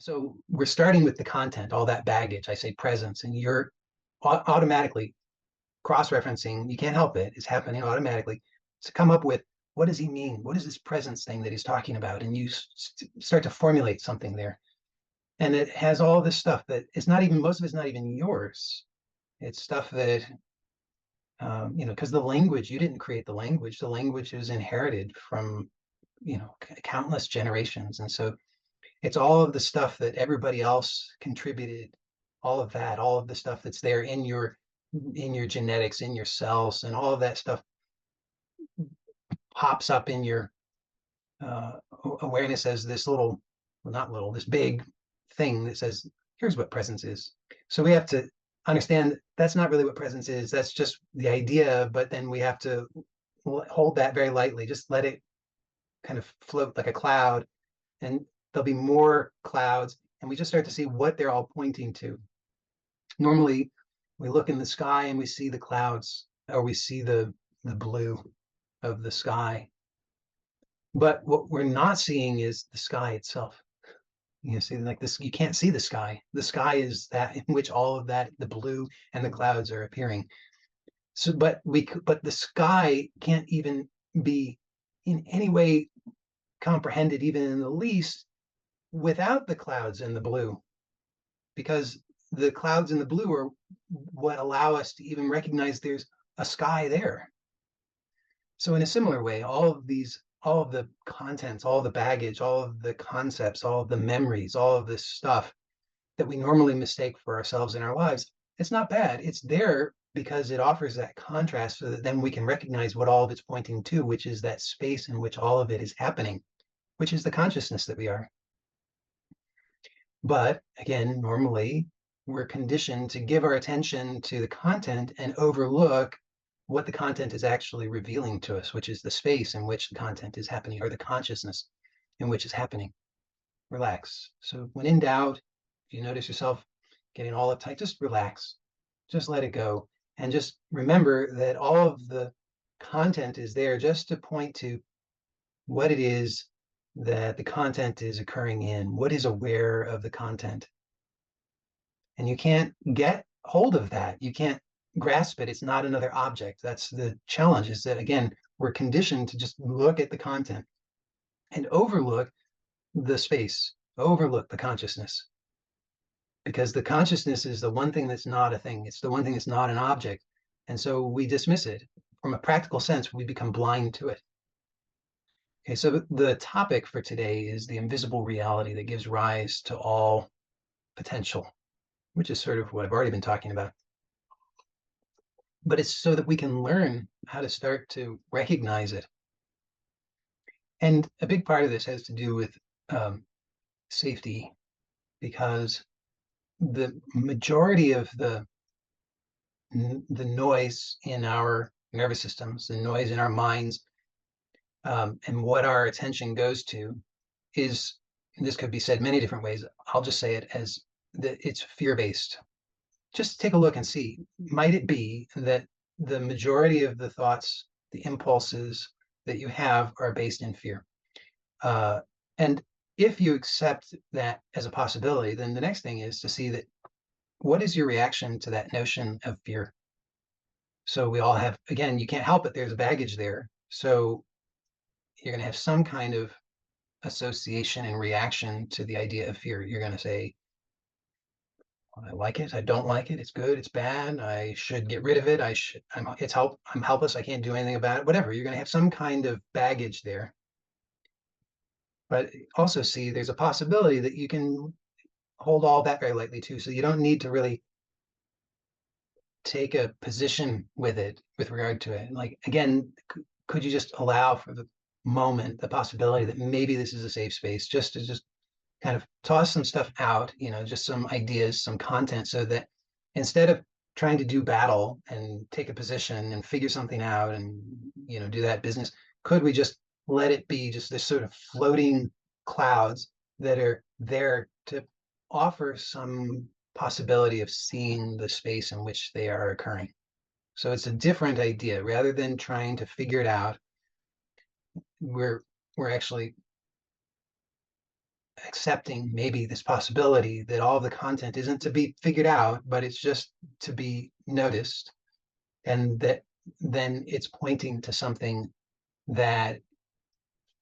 So we're starting with the content, all that baggage. I say presence, and you're automatically cross-referencing. You can't help it. It's happening automatically to come up with, what does he mean? What is this presence thing that he's talking about? And you start to formulate something there. And it has all this stuff that it's not even, most of it's not even yours. It's stuff that, because the language, you didn't create the language. The language is inherited from, countless generations. And so it's all of the stuff that everybody else contributed, all of that, all of the stuff that's there in your genetics, in your cells, and all of that stuff pops up in your uh, awareness as this little, well, not little, this big thing that says, here's what presence is. So we have to understand that's not really what presence is. That's just the idea, but then we have to hold that very lightly. Just let it kind of float like a cloud, and there'll be more clouds, and we just start to see what they're all pointing to. Normally, we look in the sky and we see the clouds, or we see the blue of the sky. But what we're not seeing is the sky itself. You see, like this, you can't see the sky. The sky is that in which all of that, the blue and the clouds are appearing. So, but the sky can't even be in any way comprehended, even in the least, without the clouds and the blue, because the clouds and the blue are what allow us to even recognize there's a sky there. So in a similar way, all of the contents, all of the baggage, all of the concepts, all of the memories, all of this stuff that we normally mistake for ourselves in our lives, it's not bad. It's there because it offers that contrast so that then we can recognize what all of it's pointing to, which is that space in which all of it is happening, which is the consciousness that we are. But again, normally we're conditioned to give our attention to the content and overlook what the content is actually revealing to us, which is the space in which the content is happening, or the consciousness in which it's happening. Relax. So when in doubt, if you notice yourself getting all uptight, just relax. Just let it go. And just remember that all of the content is there just to point to what it is that the content is occurring in, what is aware of the content. And you can't get hold of that. You can't grasp it. It's not another object. That's the challenge, is that, again, we're conditioned to just look at the content and overlook the space, overlook the consciousness. Because the consciousness is the one thing that's not a thing. It's the one thing that's not an object. And so we dismiss it. From a practical sense, we become blind to it. Okay, so the topic for today is the invisible reality that gives rise to all potential, which is sort of what I've already been talking about. But it's so that we can learn how to start to recognize it. And a big part of this has to do with safety, because the majority of the noise in our nervous systems, the noise in our minds, and what our attention goes to is, and this could be said many different ways. I'll just say it as that it's fear-based. Just take a look and see, might it be that the majority of the thoughts, the impulses that you have are based in fear? And if you accept that as a possibility, then the next thing is to see that, what is your reaction to that notion of fear? So we all have, again, you can't help it, there's a baggage there. So you're going to have some kind of association and reaction to the idea of fear. You're going to say, I like it, I don't like it, it's good, it's bad, I should get rid of it, I'm helpless, I can't do anything about it, whatever. You're going to have some kind of baggage there. But also see, there's a possibility that you can hold all that very lightly too. So you don't need to really take a position with it with regard to it. Like, again, could you just allow for the moment the possibility that maybe this is a safe space, just to just kind of toss some stuff out, just some ideas, some content, so that instead of trying to do battle and take a position and figure something out and, do that business, could we just let it be just this sort of floating clouds that are there to offer some possibility of seeing the space in which they are occurring? So it's a different idea. Rather than trying to figure it out, we're actually accepting maybe this possibility that all the content isn't to be figured out, but it's just to be noticed, and that then it's pointing to something that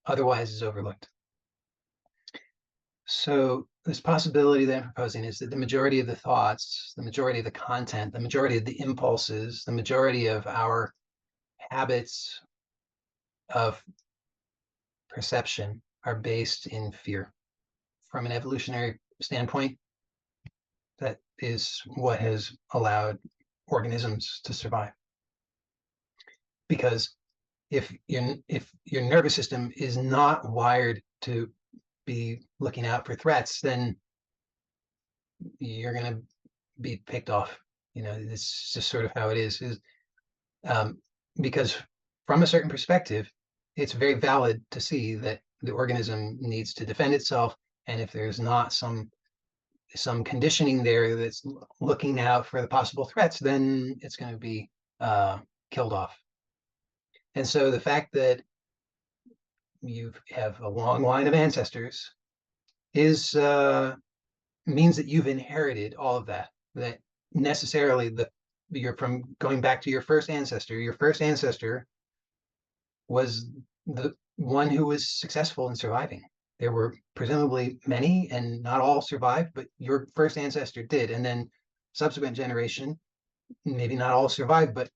otherwise is overlooked. So this possibility that I'm proposing is that the majority of the thoughts, the majority of the content, the majority of the impulses, the majority of our habits of perception are based in fear. From an evolutionary standpoint, that is what has allowed organisms to survive. Because if your nervous system is not wired to be looking out for threats, then you're going to be picked off. It's just sort of how it is because from a certain perspective, it's very valid to see that the organism needs to defend itself, and if there's not some conditioning there that's looking out for the possible threats, then it's going to be killed off. And so the fact that you have a long line of ancestors is means that you've inherited all of that. That necessarily you're from going back to your first ancestor. Your first ancestor was the one who was successful in surviving. There were presumably many, and not all survived, but your first ancestor did. And then subsequent generation, maybe not all survived, but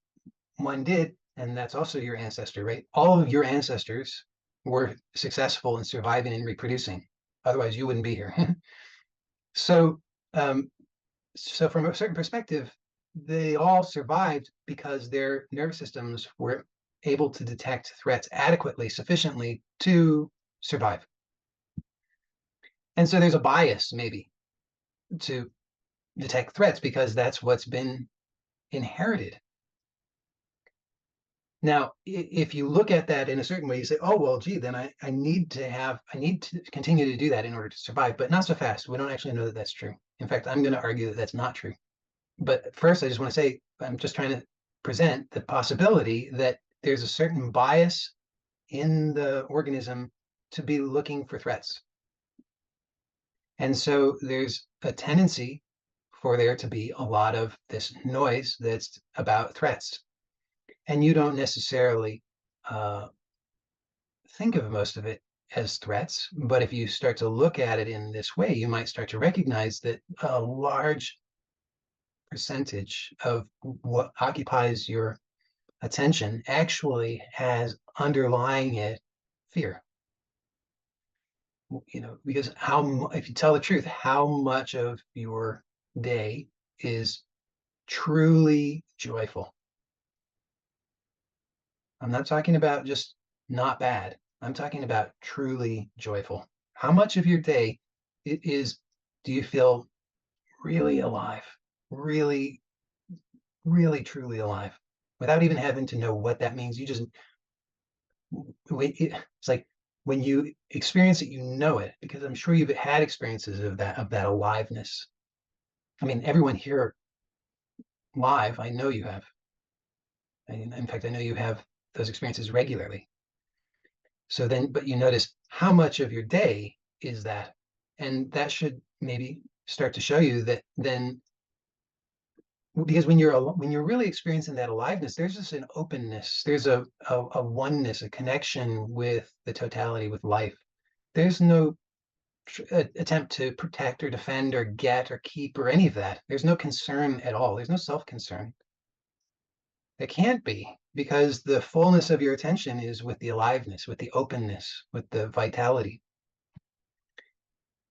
one did, and that's also your ancestor, right? All of your ancestors were successful in surviving and reproducing. Otherwise, you wouldn't be here. So from a certain perspective, they all survived because their nervous systems were able to detect threats adequately, sufficiently to survive. And so there's a bias maybe to detect threats because that's what's been inherited. Now, if you look at that in a certain way, you say, oh, well, gee, then I need to continue to do that in order to survive, but not so fast. We don't actually know that that's true. In fact, I'm going to argue that that's not true. But first, I just want to say, I'm just trying to present the possibility that there's a certain bias in the organism to be looking for threats. And so there's a tendency for there to be a lot of this noise that's about threats. And you don't necessarily think of most of it as threats, but if you start to look at it in this way, you might start to recognize that a large percentage of what occupies your attention actually has underlying it fear. Because if you tell the truth, how much of your day is truly joyful? I'm not talking about just not bad. I'm talking about truly joyful. How much of your day do you feel really alive, really, really, truly alive, without even having to know what that means? It's like when you experience it, you know it, because I'm sure you've had experiences of that aliveness. I mean, everyone here live, I know you have. In fact, I know you have those experiences regularly. So then, but you notice how much of your day is that, and that should maybe start to show you that then, because when you're really experiencing that aliveness, there's just an openness, there's a oneness, a connection with the totality, with life. There's no attempt to protect or defend or get or keep or any of that. There's no concern at all. There's no self-concern. It can't be, because the fullness of your attention is with the aliveness, with the openness, with the vitality.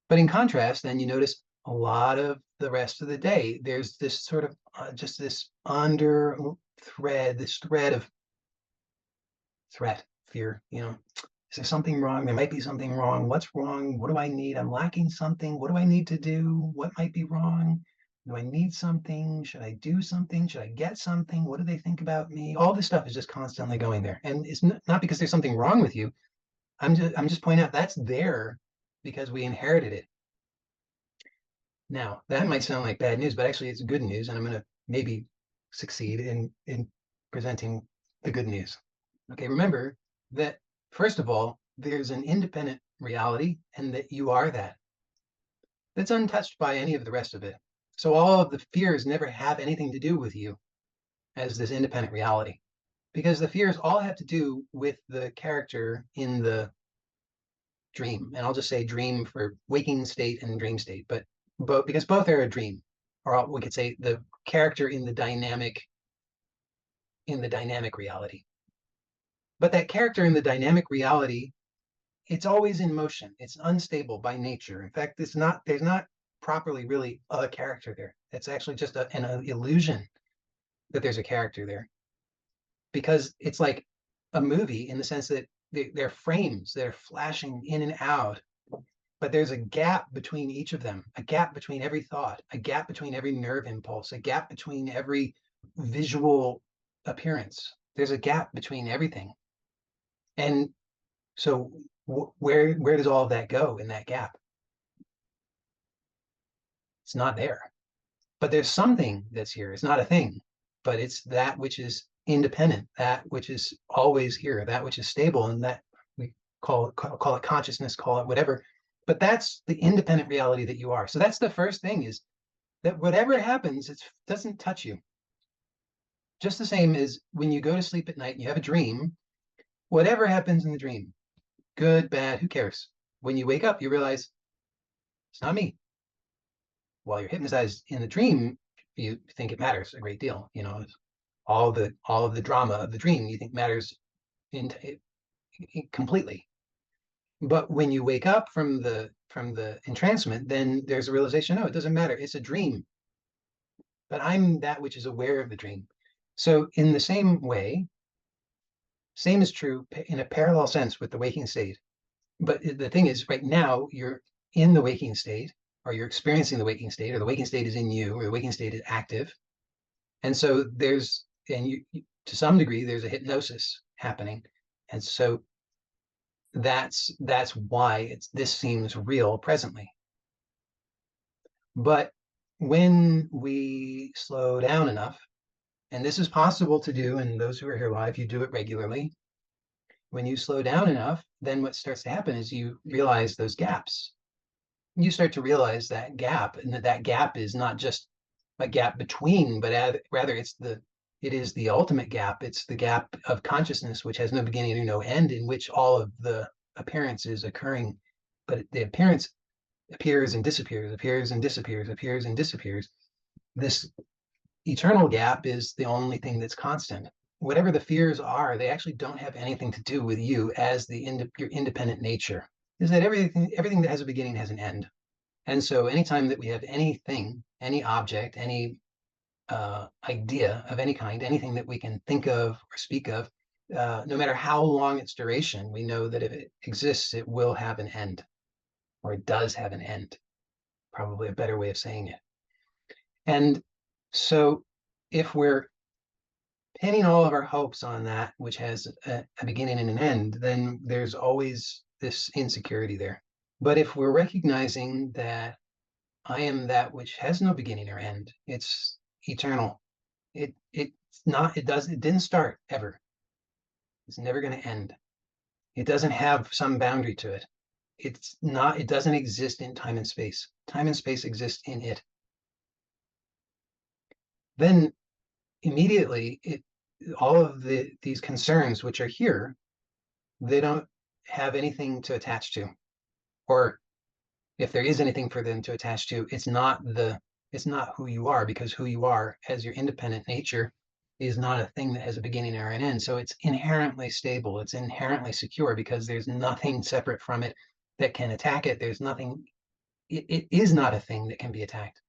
But in contrast, then you notice a lot of the rest of the day, there's this sort of just this under thread, this thread of threat, fear. Is there something wrong? There might be something wrong. What's wrong? What do I need? I'm lacking something. What do I need to do? What might be wrong? Do I need something? Should I do something? Should I get something? What do they think about me? All this stuff is just constantly going there. And it's not because there's something wrong with you. I'm just pointing out that's there because we inherited it. Now, that might sound like bad news, but actually it's good news, and I'm going to maybe succeed in presenting the good news. Okay, remember that, first of all, there's an independent reality, and that you are that. That's untouched by any of the rest of it. So all of the fears never have anything to do with you as this independent reality, because the fears all have to do with the character in the dream. And I'll just say dream for waking state and dream state, but both, because both are a dream, or we could say the character in the dynamic reality. But that character in the dynamic reality, it's always in motion. It's unstable by nature. In fact, there's not properly really a character there. It's actually just an illusion that there's a character there, because it's like a movie in the sense that they're frames that are flashing in and out, but there's a gap between each of them, a gap between every thought, a gap between every nerve impulse, a gap between every visual appearance. There's a gap between everything. And so where does all of that go in that gap? It's not there. But there's something that's here. It's not a thing, but it's that which is independent, that which is always here, that which is stable, and that we call it consciousness, call it whatever. But that's the independent reality that you are. So that's the first thing, is that whatever happens, it doesn't touch you. Just the same as when you go to sleep at night and you have a dream, whatever happens in the dream, good, bad, who cares? When you wake up, you realize it's not me. While you're hypnotized in the dream, you think it matters a great deal. You know, all of the drama of the dream you think matters completely. But when you wake up from the entrancement, then there's a realization, no, it doesn't matter. It's a dream. But I'm that which is aware of the dream. So in the same way, same is true in a parallel sense with the waking state. But the thing is, right now, you're in the waking state, or you're experiencing the waking state, or the waking state is in you, or the waking state is active. And so there's, and you to some degree, there's a hypnosis happening. And so that's why this seems real presently. But when we slow down enough, and this is possible to do, and those who are here live, you do it regularly. When you slow down enough, then what starts to happen is you realize those gaps. You start to realize that gap, and that gap is not just a gap between, but rather it is the ultimate gap. It's the gap of consciousness, which has no beginning or no end, in which all of the appearance is occurring. But the appearance appears and disappears, appears and disappears, appears and disappears. This eternal gap is the only thing that's constant. Whatever the fears are, they actually don't have anything to do with you as your independent nature. Is that everything that has a beginning has an end. And so anytime that we have anything, any object, any idea of any kind, anything that we can think of or speak of, no matter how long its duration, we know that if it exists, it will have an end, or it does have an end. Probably a better way of saying it. And so if we're pinning all of our hopes on that, which has a beginning and an end, then there's always this insecurity there. But if we're recognizing that I am that which has no beginning or end, it's eternal. It didn't start ever. It's never going to end. It doesn't have some boundary to it. It doesn't exist in time and space. Time and space exist in it. Then immediately all of these concerns which are here, they don't have anything to attach to. Or if there is anything for them to attach to, it's not who you are, because who you are as your independent nature is not a thing that has a beginning or an end. So it's inherently stable. It's inherently secure, because there's nothing separate from it that can attack it. There's nothing, it is not a thing that can be attacked.